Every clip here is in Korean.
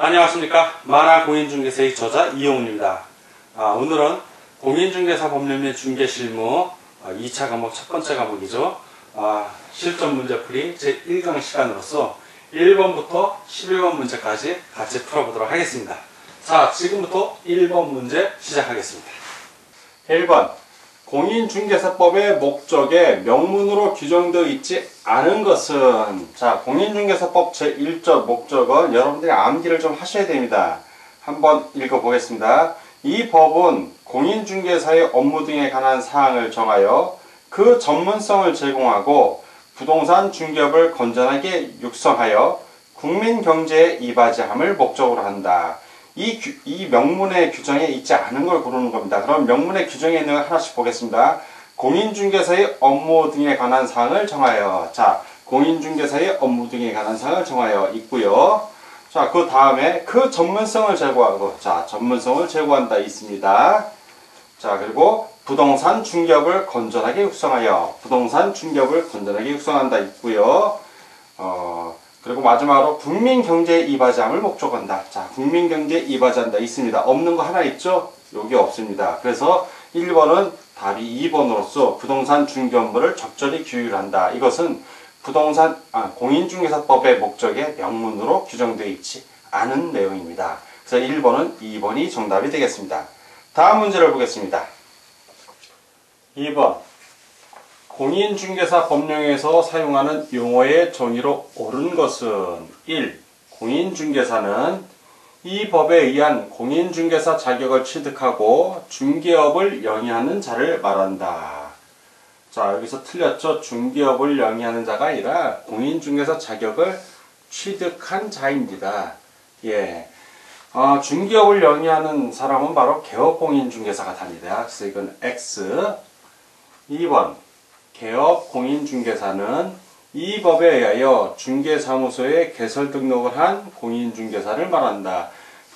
안녕하십니까. 만화공인중개사의 저자 이용훈입니다. 오늘은 공인중개사 법률 및 중개실무 2차 과목 첫 번째 과목이죠. 실전 문제풀이 제1강 시간으로서 1번부터 11번 문제까지 같이 풀어보도록 하겠습니다. 자, 지금부터 1번 문제 시작하겠습니다. 1번. 공인중개사법의 목적에 명문으로 규정되어 있지 않은 것은, 자, 공인중개사법 제1조 목적은 여러분들이 암기를 좀 하셔야 됩니다. 한번 읽어보겠습니다. 이 법은 공인중개사의 업무 등에 관한 사항을 정하여 그 전문성을 제공하고 부동산 중개업을 건전하게 육성하여 국민 경제에 이바지함을 목적으로 한다. 이 명문의 규정에 있지 않은 걸 고르는 겁니다. 그럼 명문의 규정에 있는 걸 하나씩 보겠습니다. 공인중개사의 업무 등에 관한 사항을 정하여. 자, 공인중개사의 업무 등에 관한 사항을 정하여 있고요. 자, 그 다음에 그 전문성을 제고하고, 자, 전문성을 제고한다 있습니다. 자, 그리고 부동산 중개업을 건전하게 육성하여, 부동산 중개업을 건전하게 육성한다 있고요. 그리고 마지막으로 국민 경제에 이바지함을 목적한다. 자, 국민 경제에 이바지한다 있습니다. 없는 거 하나 있죠? 여기 없습니다. 그래서 1번은 답이 2번으로서 부동산 중개 업무를 적절히 규율한다. 이것은 공인중개사법의 목적에 명문으로 규정되어 있지 않은 내용입니다. 그래서 1번은 2번이 정답이 되겠습니다. 다음 문제를 보겠습니다. 2번. 공인중개사 법령에서 사용하는 용어의 정의로 옳은 것은 1. 공인중개사는 이 법에 의한 공인중개사 자격을 취득하고 중개업을 영위하는 자를 말한다. 자, 여기서 틀렸죠? 중개업을 영위하는 자가 아니라 공인중개사 자격을 취득한 자입니다. 예. 중개업을 영위하는 사람은 바로 개업공인중개사가 답니다. 그래서 이건 X. 2번. 개업공인중개사는 이 법에 의하여 중개사무소에 개설 등록을 한 공인중개사를 말한다.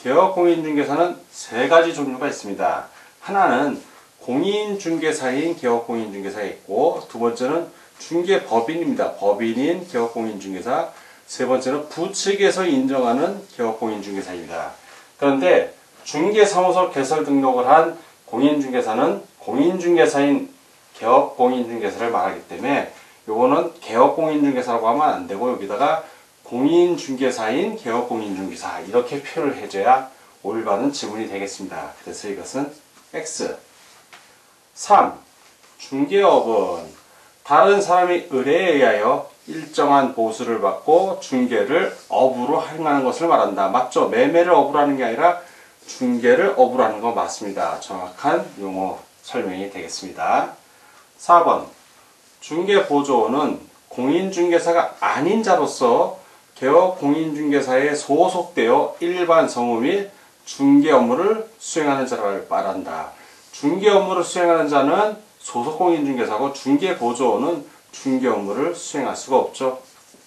개업공인중개사는 세 가지 종류가 있습니다. 하나는 공인중개사인 개업공인중개사가 있고, 두 번째는 중개법인입니다. 법인인 개업공인중개사. 세 번째는 부측에서 인정하는 개업공인중개사입니다. 그런데 중개사무소 개설 등록을 한 공인중개사는 공인중개사인 개업공인중개사를 말하기 때문에 요거는 개업공인중개사라고 하면 안 되고 여기다가 공인중개사인 개업공인중개사 이렇게 표현을 해줘야 올바른 지문이 되겠습니다. 그래서 이것은 X. 3. 중개업은 다른 사람의 의뢰에 의하여 일정한 보수를 받고 중개를 업으로 행하는 것을 말한다. 맞죠? 매매를 업으로 하는 게 아니라 중개를 업으로 하는 거 맞습니다. 정확한 용어 설명이 되겠습니다. 4번. 중개보조원은 공인중개사가 아닌 자로서 개업공인중개사에 소속되어 일반 성우 및 중개 업무를 수행하는 자를 말한다. 중개 업무를 수행하는 자는 소속공인중개사고 중개보조원은 중개 업무를 수행할 수가 없죠.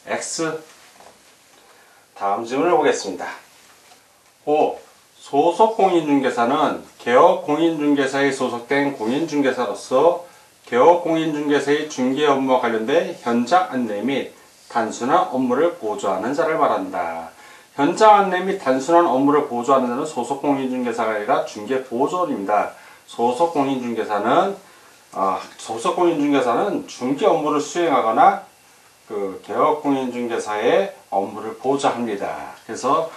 X. 다음 질문을 보겠습니다. 5. 소속공인중개사는 개업공인중개사에 소속된 공인중개사로서 개업공인중개사의 중개 업무와 관련된 현장 안내 및 단순한 업무를 보조하는 자를 말한다. 현장 안내 및 단순한 업무를 보조하는 자는 소속공인중개사가 아니라 중개보조원입니다. 소속공인중개사는 중개 업무를 수행하거나 개업공인중개사의 업무를 보조합니다. 그래서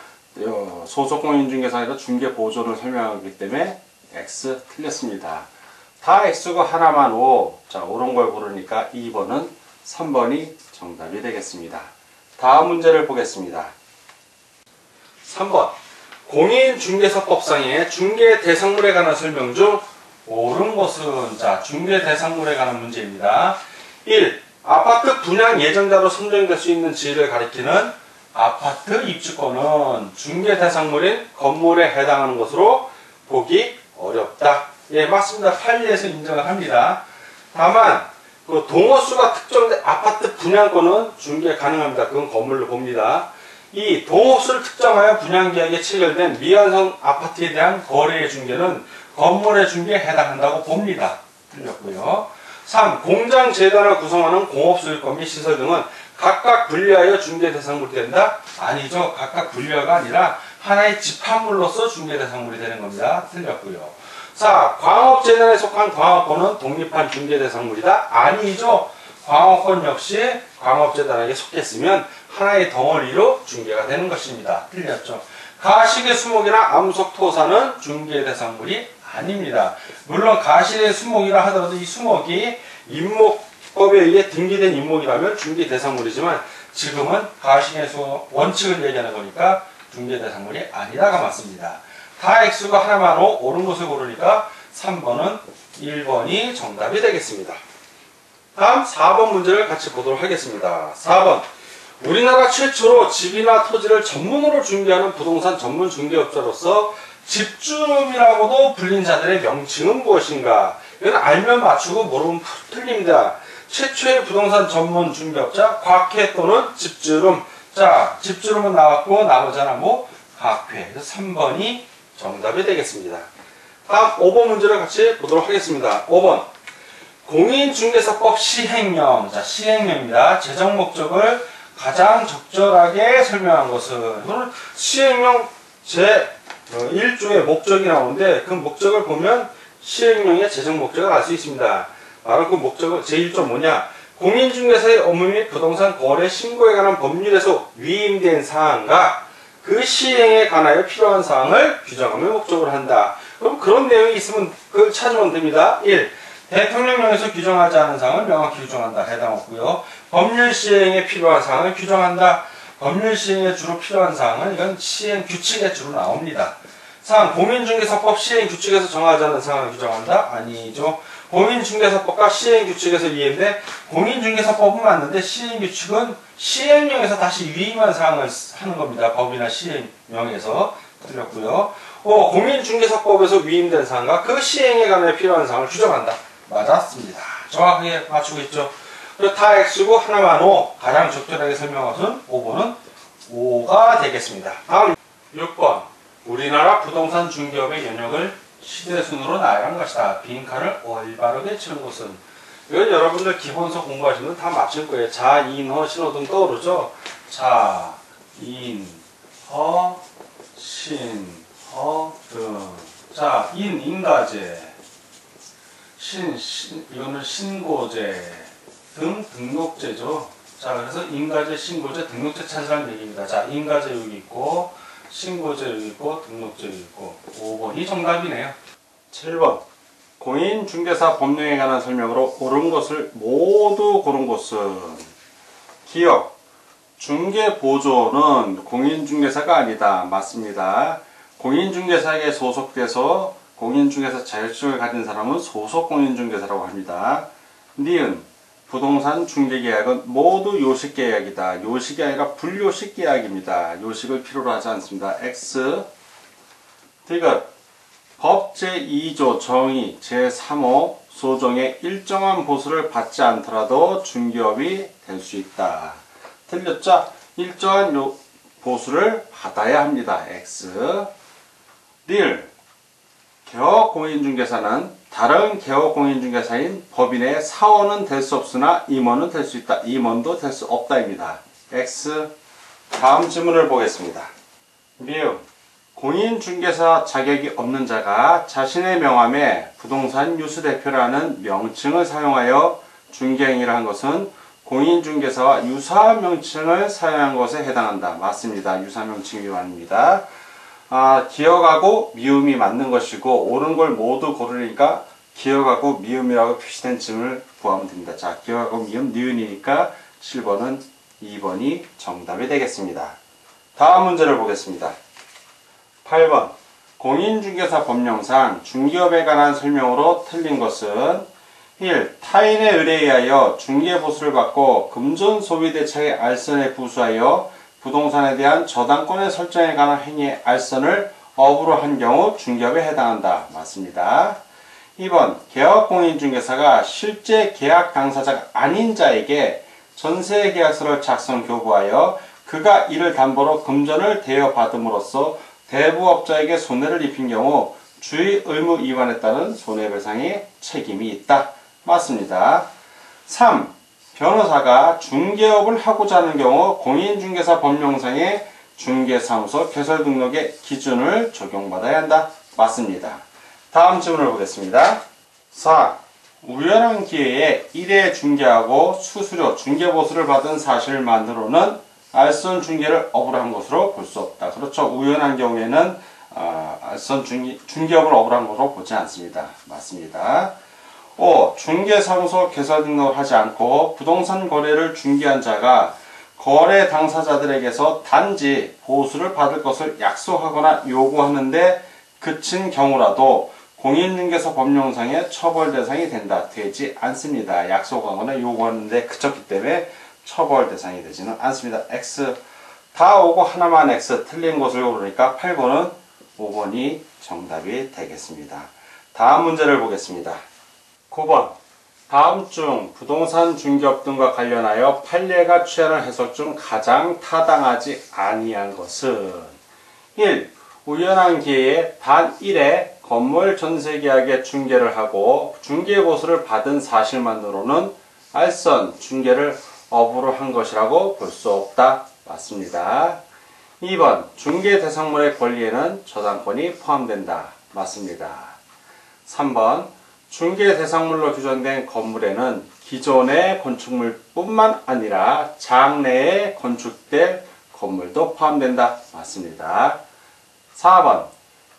소속공인중개사가 아니라 중개보조를 설명하기 때문에 X 틀렸습니다. 다 X가 하나만 O. 자, 옳은 걸 고르니까 2번은 3번이 정답이 되겠습니다. 다음 문제를 보겠습니다. 3번. 공인중개사법상의 중개대상물에 관한 설명 중 옳은 것은, 자, 중개대상물에 관한 문제입니다. 1. 아파트 분양 예정자로 선정될 수 있는 지위를 가리키는 아파트 입주권은 중개대상물인 건물에 해당하는 것으로 보기 어렵다. 예, 맞습니다. 판례에서 인정을 합니다. 다만 그 동호수가 특정된 아파트 분양권은 중개 가능합니다. 그건 건물로 봅니다. 이 동호수를 특정하여 분양계약에 체결된 미완성 아파트에 대한 거래의 중개는 건물의 중개에 해당한다고 봅니다. 틀렸고요. 3. 공장 재단을 구성하는 공업소유권 및 시설 등은 각각 분리하여 중개 대상물이 된다? 아니죠. 각각 분리가 아니라 하나의 집합물로서 중개 대상물이 되는 겁니다. 틀렸고요. 4. 광업재단에 속한 광업권은 독립한 중개 대상물이다? 아니죠. 광업권 역시 광업재단에게 속했으면 하나의 덩어리로 중개가 되는 것입니다. 틀렸죠. 가식의 수목이나 암석 토사는 중개 대상물이 아닙니다. 물론 가식의 수목이라 하더라도 이 수목이 임목법에 의해 등기된 임목이라면 중개 대상물이지만 지금은 가식의 수목 원칙을 얘기하는 거니까 중개 대상물이 아니다가 맞습니다. 다 X가 하나만 옳은 것을 고르니까 3번은 1번이 정답이 되겠습니다. 다음 4번 문제를 같이 보도록 하겠습니다. 4번. 우리나라 최초로 집이나 토지를 전문으로 중개하는 부동산 전문 중개업자로서 집주름이라고도 불린 자들의 명칭은 무엇인가? 이건 알면 맞추고 모르면 틀립니다. 최초의 부동산 전문 중개업자 곽회 또는 집주름. 자, 집주름은 나왔고 나머지 하나 뭐? 곽회. 그래서 3번이 정답이 되겠습니다. 다음 5번 문제를 같이 보도록 하겠습니다. 5번. 공인중개사법 시행령. 자, 시행령입니다. 재정 목적을 가장 적절하게 설명한 것은, 이거는 시행령 제1조의 목적이 나오는데 그 목적을 보면 시행령의 재정 목적을 알 수 있습니다. 바로 그 목적은 제1조 뭐냐? 공인중개사의 업무 및 부동산 거래 신고에 관한 법률에서 위임된 사항과 그 시행에 관하여 필요한 사항을 규정하며 목적으로 한다. 그럼 그런 내용이 있으면 그걸 찾으면 됩니다. 1. 대통령령에서 규정하지 않은 사항을 명확히 규정한다. 해당 없고요. 법률 시행에 필요한 사항을 규정한다. 법률 시행에 주로 필요한 사항은 이건 시행 규칙에 주로 나옵니다. 3. 공인중개사법 시행 규칙에서 정하지 않은 사항을 규정한다? 아니죠. 공인중개사법과 시행 규칙에서 위임돼 공인중개사법은 맞는데 시행 규칙은 시행령에서 다시 위임한 사항을 하는 겁니다. 법이나 시행령에서. 틀렸고요. 5. 공인중개사법에서 위임된 사항과 그 시행에 관해 필요한 사항을 규정한다. 맞았습니다. 정확하게 맞추고 있죠. 다 X고 하나만 O. 가장 적절하게 설명한 것은 5번은 5가 되겠습니다. 다음 6번. 우리나라 부동산 중개업의 연역을 시대순으로 나열한 것이다. 빈칸을 올바르게 치는 것은. 이건 여러분들 기본서 공부하시면 다 맞출 거예요. 자, 인, 허, 신호 등 떠오르죠? 자, 인, 허, 신, 허 등. 자, 인가제. 이거는 신고제 등 등록제죠. 자, 그래서 인가제, 신고제, 등록제 찾으라는 얘기입니다. 자, 인가제 여기 있고, 신고제 여기 있고, 등록제 여기 있고. 5번이 정답이네요. 7번. 공인중개사 법령에 관한 설명으로 옳은 것을 모두 고른 것은 기억. 중개보조는 공인중개사가 아니다. 맞습니다. 공인중개사에게 소속돼서 공인중개사 자격증을 가진 사람은 소속 공인중개사라고 합니다. 니은. 부동산 중개계약은 모두 요식계약이다. 요식이 아니라 불요식계약입니다. 요식을 필요로 하지 않습니다. X. 디귿. 법 제2조 정의 제3호 소정의 일정한 보수를 받지 않더라도 중개업이 될 수 있다. 틀렸죠? 일정한 보수를 받아야 합니다. X. 닐. 개업공인중개사는 다른 개업공인중개사인 법인의 사원은 될 수 없으나 임원은 될 수 있다. 임원도 될 수 없다입니다. X. 다음 질문을 보겠습니다. 미음. 공인중개사 자격이 없는 자가 자신의 명함에 부동산 유수대표라는 명칭을 사용하여 중개행위를 한 것은 공인중개사와 유사한 명칭을 사용한 것에 해당한다. 맞습니다. 유사명칭 위반입니다. 기억하고 미음이 맞는 것이고 옳은 걸 모두 고르니까 기억하고 미음이라고 표시된 쯤을 구하면 됩니다. 자, 기억하고 미음 니은이니까 7번은 2번이 정답이 되겠습니다. 다음 문제를 보겠습니다. 8번. 공인중개사 법령상 중개업에 관한 설명으로 틀린 것은 1. 타인의 의뢰에 의하여 중개보수를 받고 금전소비대차의 알선에 부수하여 부동산에 대한 저당권의 설정에 관한 행위의 알선을 업으로 한 경우 중개업에 해당한다. 맞습니다. 2번. 개업공인중개사가 실제 계약 당사자가 아닌 자에게 전세계약서를 작성 교부하여 그가 이를 담보로 금전을 대여받음으로써 대부업자에게 손해를 입힌 경우 주의 의무 위반에 따른 손해배상의 책임이 있다. 맞습니다. 3. 변호사가 중개업을 하고자 하는 경우 공인중개사 법령상의 중개사무소 개설 등록의 기준을 적용받아야 한다. 맞습니다. 다음 질문을 보겠습니다. 4. 우연한 기회에 1회 중개하고 수수료, 중개보수를 받은 사실만으로는 알선 중개를 업으로 한 것으로 볼 수 없다. 그렇죠. 우연한 경우에는 알선 중개업을 업으로 한 것으로 보지 않습니다. 맞습니다. 5. 중개사무소 개설 등록을 하지 않고 부동산 거래를 중개한 자가 거래 당사자들에게서 단지 보수를 받을 것을 약속하거나 요구하는데 그친 경우라도 공인중개사 법령상의 처벌 대상이 된다. 되지 않습니다. 약속하거나 요구하는데 그쳤기 때문에 처벌 대상이 되지는 않습니다. X. 다 오고 하나만 X. 틀린 것을 고르니까 8번은 5번이 정답이 되겠습니다. 다음 문제를 보겠습니다. 9번. 다음 중 부동산 중개업 등과 관련하여 판례가 취하는 해석 중 가장 타당하지 아니한 것은 1. 우연한 기회에 단 1회 건물 전세계약의 중개를 하고 중개보수를 받은 사실만으로는 알선 중개를 업으로 한 것이라고 볼 수 없다. 맞습니다. 2번. 중개 대상물의 권리에는 저당권이 포함된다. 맞습니다. 3번. 중개 대상물로 규정된 건물에는 기존의 건축물뿐만 아니라 장래에 건축될 건물도 포함된다. 맞습니다. 4번.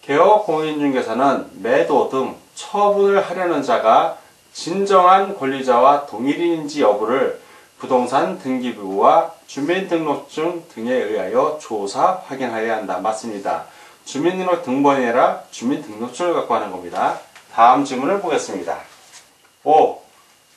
개업 공인중개사는 매도 등 처분을 하려는 자가 진정한 권리자와 동일인지 여부를 부동산 등기부와 주민등록증 등에 의하여 조사 확인하여야 한다. 맞습니다. 주민등록 등본이 아니라 주민등록증을 갖고 하는 겁니다. 다음 질문을 보겠습니다. 5.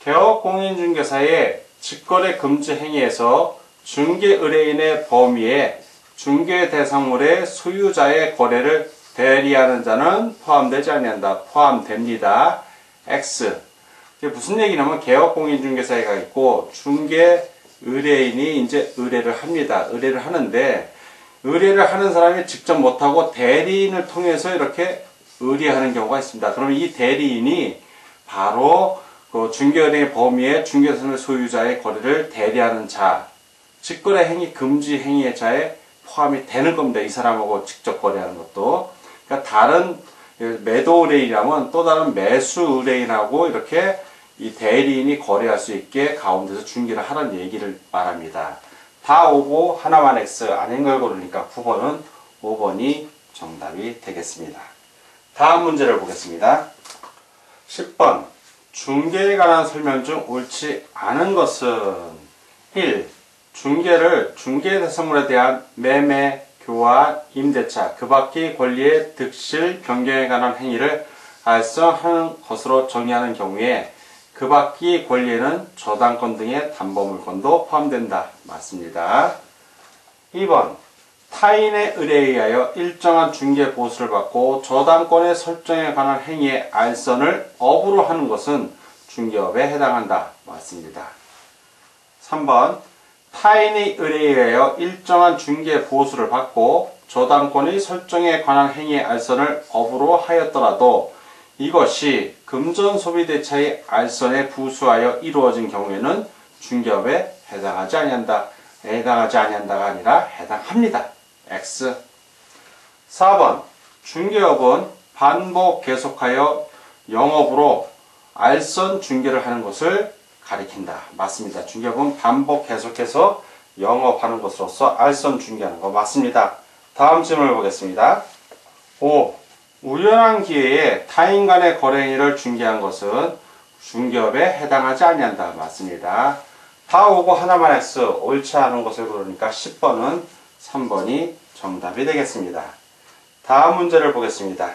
개업 공인중개사의 직거래 금지 행위에서 중개 의뢰인의 범위에 중개 대상물의 소유자의 거래를 대리하는 자는 포함되지 아니한다. 포함됩니다. X. 이게 무슨 얘기냐면 개업 공인중개사가 있고 중개 의뢰인이 이제 의뢰를 합니다. 의뢰를 하는데 의뢰를 하는 사람이 직접 못하고 대리인을 통해서 이렇게 의뢰하는 경우가 있습니다. 그러면 이 대리인이 바로 그 중개의뢰인 범위에 중개대상물 소유자의 거래를 대리하는 자, 직거래 행위 금지 행위의 자에 포함이 되는 겁니다. 이 사람하고 직접 거래하는 것도. 그러니까 다른 매도 의뢰인이라면 또 다른 매수 의뢰인하고 이렇게 이 대리인이 거래할 수 있게 가운데서 중개를 하라는 얘기를 말합니다. 다 오고 하나만 X 아닌 걸 고르니까 9번은 5번이 정답이 되겠습니다. 다음 문제를 보겠습니다. 10번. 중개에 관한 설명 중 옳지 않은 것은 1. 중개를 중개 대상물에 대한 매매, 교환, 임대차, 그 밖의 권리의 득실, 변경에 관한 행위를 알선하는 것으로 정의하는 경우에 그 밖의 권리에는 저당권 등의 담보물권도 포함된다. 맞습니다. 2번. 타인의 의뢰에 의하여 일정한 중개 보수를 받고 저당권의 설정에 관한 행위의 알선을 업으로 하는 것은 중개업에 해당한다. 맞습니다. 3번. 타인의 의뢰에 의하여 일정한 중개 보수를 받고 저당권의 설정에 관한 행위의 알선을 업으로 하였더라도 이것이 금전소비대차의 알선에 부수하여 이루어진 경우에는 중개업에 해당하지 아니한다. 해당하지 아니한다가 아니라 해당합니다. X. 4번. 중개업은 반복 계속하여 영업으로 알선 중개를 하는 것을 가리킨다. 맞습니다. 중개업은 반복 계속해서 영업하는 것으로서 알선 중개하는 거 맞습니다. 다음 질문을 보겠습니다. 5. 우연한 기회에 타인 간의 거래 행위를 중개한 것은 중개업에 해당하지 아니한다. 맞습니다. 다 오고 하나만 X 옳지 않은 것을 고르니까 10번은 3번이 정답이 되겠습니다. 다음 문제를 보겠습니다.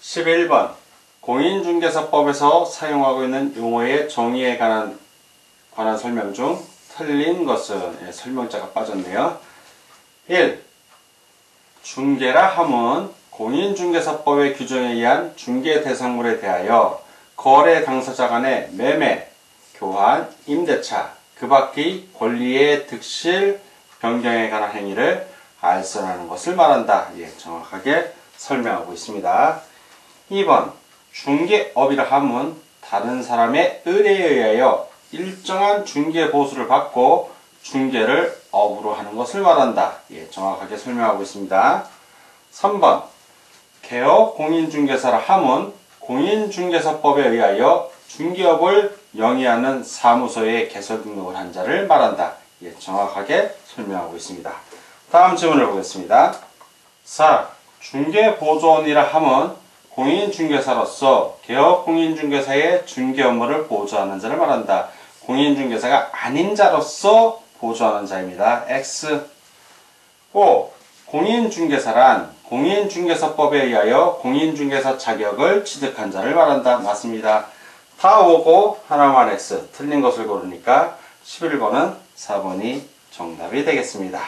11번. 공인중개사법에서 사용하고 있는 용어의 정의에 관한 설명 중 틀린 것은 설명자가 빠졌네요. 1. 중개라 함은 공인중개사법의 규정에 의한 중개 대상물에 대하여 거래 당사자 간의 매매, 교환, 임대차, 그 밖의 권리의 득실, 변경에 관한 행위를 알선하는 것을 말한다. 정확하게 설명하고 있습니다. 2번. 중개업이라 함은 다른 사람의 의뢰에 의하여 일정한 중개 보수를 받고 중개를 업으로 하는 것을 말한다. 예, 정확하게 설명하고 있습니다. 3번 개업 공인중개사라 함은 공인중개사법에 의하여 중개업을 영위하는 사무소에 개설 등록을 한 자를 말한다. 예, 정확하게 설명하고 있습니다. 다음 질문을 보겠습니다. 4. 중개보조원이라 함은 공인중개사로서 개업 공인중개사의 중개 업무를 보조하는 자를 말한다. 공인중개사가 아닌 자로서 보조하는 자입니다. X. 5. 공인중개사란 공인중개사법에 의하여 공인중개사 자격을 취득한 자를 말한다. 맞습니다. 다 오고 하나만 X. 틀린 것을 고르니까 11번은 4번이 정답이 되겠습니다.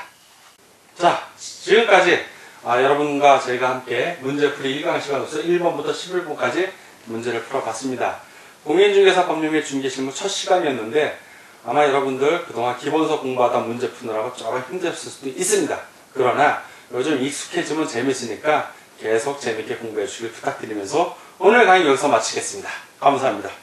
자, 지금까지 여러분과 저희가 함께 문제풀이 1강 시간으로서 1번부터 11번까지 문제를 풀어봤습니다. 공인중개사 법률 중개실무 첫 시간이었는데 아마 여러분들 그동안 기본서 공부하다 문제 푸느라고 조금 힘드셨을 수도 있습니다. 그러나 요즘 익숙해지면 재밌으니까 계속 재밌게 공부해 주시길 부탁드리면서 오늘 강의 여기서 마치겠습니다. 감사합니다.